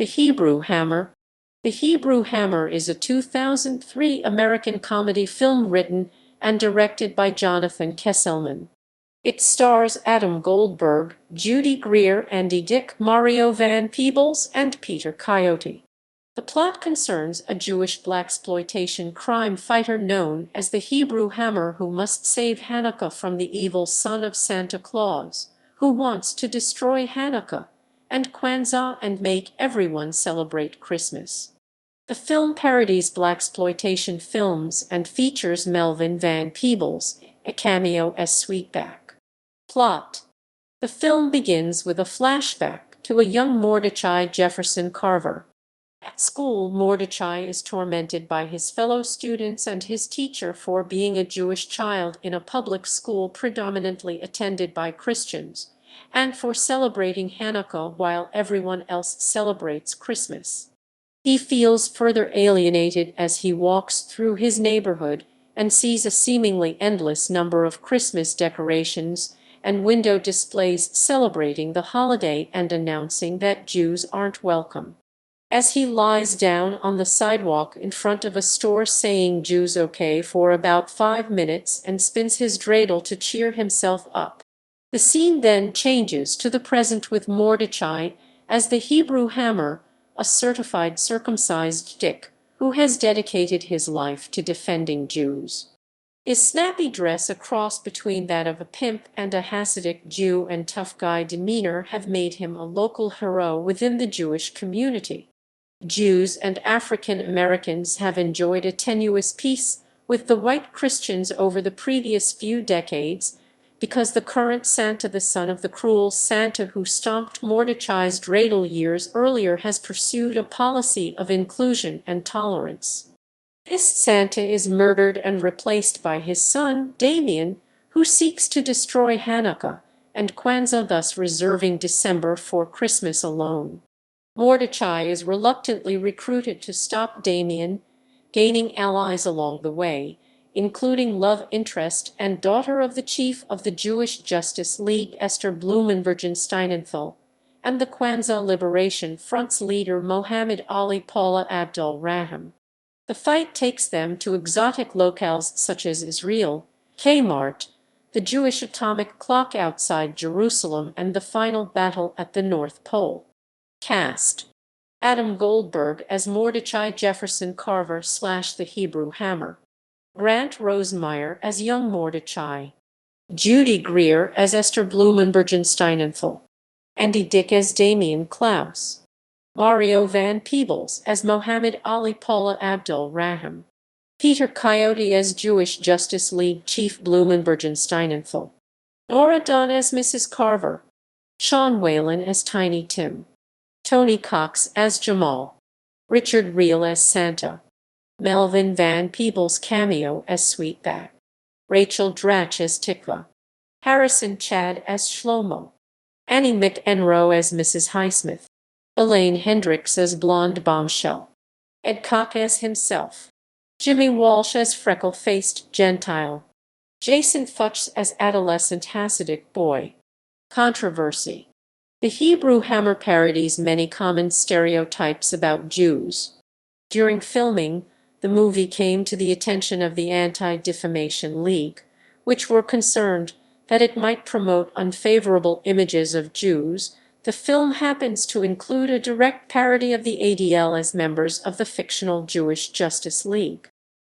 The Hebrew Hammer. The Hebrew Hammer is a 2003 American comedy film written and directed by Jonathan Kesselman. It stars Adam Goldberg, Judy Greer, Andy Dick, Melvin Van Peebles, and Peter Coyote. The plot concerns a Jewish blaxploitation crime fighter known as the Hebrew Hammer who must save Hanukkah from the evil son of Santa Claus, who wants to destroy Hanukkah and Kwanzaa and make everyone celebrate Christmas. The film parodies blaxploitation films and features Melvin Van Peebles, a cameo as Sweetback. Plot. The film begins with a flashback to a young Mordecai Jefferson Carver. At school, Mordecai is tormented by his fellow students and his teacher for being a Jewish child in a public school predominantly attended by Christians, and for celebrating Hanukkah while everyone else celebrates Christmas. He feels further alienated as he walks through his neighborhood and sees a seemingly endless number of Christmas decorations and window displays celebrating the holiday and announcing that Jews aren't welcome. As he lies down on the sidewalk in front of a store saying Jews okay for about 5 minutes and spins his dreidel to cheer himself up. The scene then changes to the present with Mordecai as the Hebrew Hammer, a certified circumcised dick who has dedicated his life to defending Jews. His snappy dress, a cross between that of a pimp and a Hasidic Jew, and tough guy demeanor have made him a local hero within the Jewish community. Jews and African Americans have enjoyed a tenuous peace with the white Christians over the previous few decades because the current Santa, the son of the cruel Santa who stomped Mordecai's dreidel years earlier, has pursued a policy of inclusion and tolerance. This Santa is murdered and replaced by his son, Damien, who seeks to destroy Hanukkah and Kwanzaa, thus reserving December for Christmas alone. Mordecai is reluctantly recruited to stop Damien, gaining allies along the way, including love interest and daughter of the chief of the Jewish Justice League Esther Blumenbergen Steinenthal, and the Kwanzaa Liberation Front's leader Mohammed Ali Paula Abdul Rahim. The fight takes them to exotic locales such as Israel, Kmart, the Jewish atomic clock outside Jerusalem, and the final battle at the North Pole. Cast: Adam Goldberg as Mordecai Jefferson Carver / the Hebrew Hammer. Grant Rosenmeyer as young Mordecai. Judy Greer as Esther Blumenbergen Steinenthal. Andy Dick as Damien Klaus. Melvin Van Peebles as Mohammed Ali Paula Abdul Rahim. Peter Coyote as Jewish Justice League Chief Blumenbergen Steinenthal. Nora Dunn as Mrs. Carver. Sean Whalen as Tiny Tim. Tony Cox as Jamal. Richard Reel as Santa. Melvin Van Peebles cameo as Sweetback. Rachel Dratch as Tikva. Harrison Chad as Shlomo. Annie McEnroe as Mrs. Highsmith. Elaine Hendricks as Blonde Bombshell. Ed Koch as himself. Jimmy Walsh as freckle-faced Gentile. Jason Futch as adolescent Hasidic boy. Controversy. The Hebrew Hammer parodies many common stereotypes about Jews. During filming, the movie came to the attention of the Anti-Defamation League, which were concerned that it might promote unfavorable images of Jews. The film happens to include a direct parody of the ADL as members of the fictional Jewish Justice League.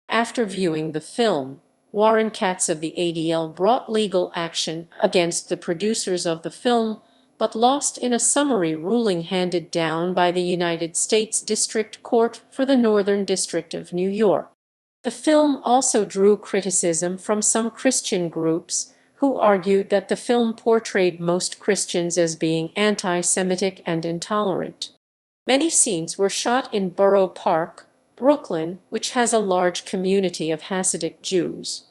After viewing the film, Warren Katz of the ADL brought legal action against the producers of the film, but lost in a summary ruling handed down by the United States District Court for the Northern District of New York. The film also drew criticism from some Christian groups who argued that the film portrayed most Christians as being anti-Semitic and intolerant. Many scenes were shot in Borough Park, Brooklyn, which has a large community of Hasidic Jews.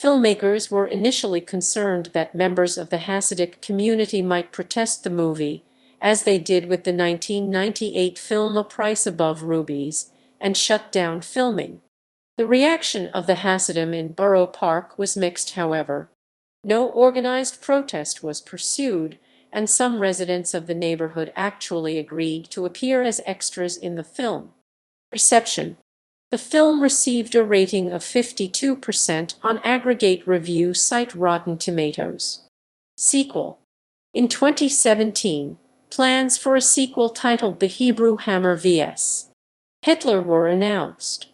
Filmmakers were initially concerned that members of the Hasidic community might protest the movie, as they did with the 1998 film A Price Above Rubies, and shut down filming. The reaction of the Hasidim in Borough Park was mixed, however. No organized protest was pursued, and some residents of the neighborhood actually agreed to appear as extras in the film. Reception. The film received a rating of 52% on aggregate review site Rotten Tomatoes. Sequel. In 2017, plans for a sequel titled The Hebrew Hammer vs. Hitler were announced.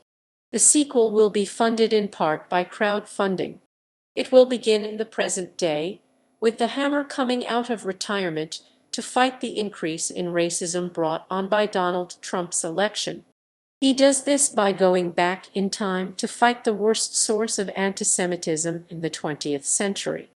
The sequel will be funded in part by crowdfunding. It will begin in the present day, with the Hammer coming out of retirement to fight the increase in racism brought on by Donald Trump's election. He does this by going back in time to fight the worst source of antisemitism in the 20th century.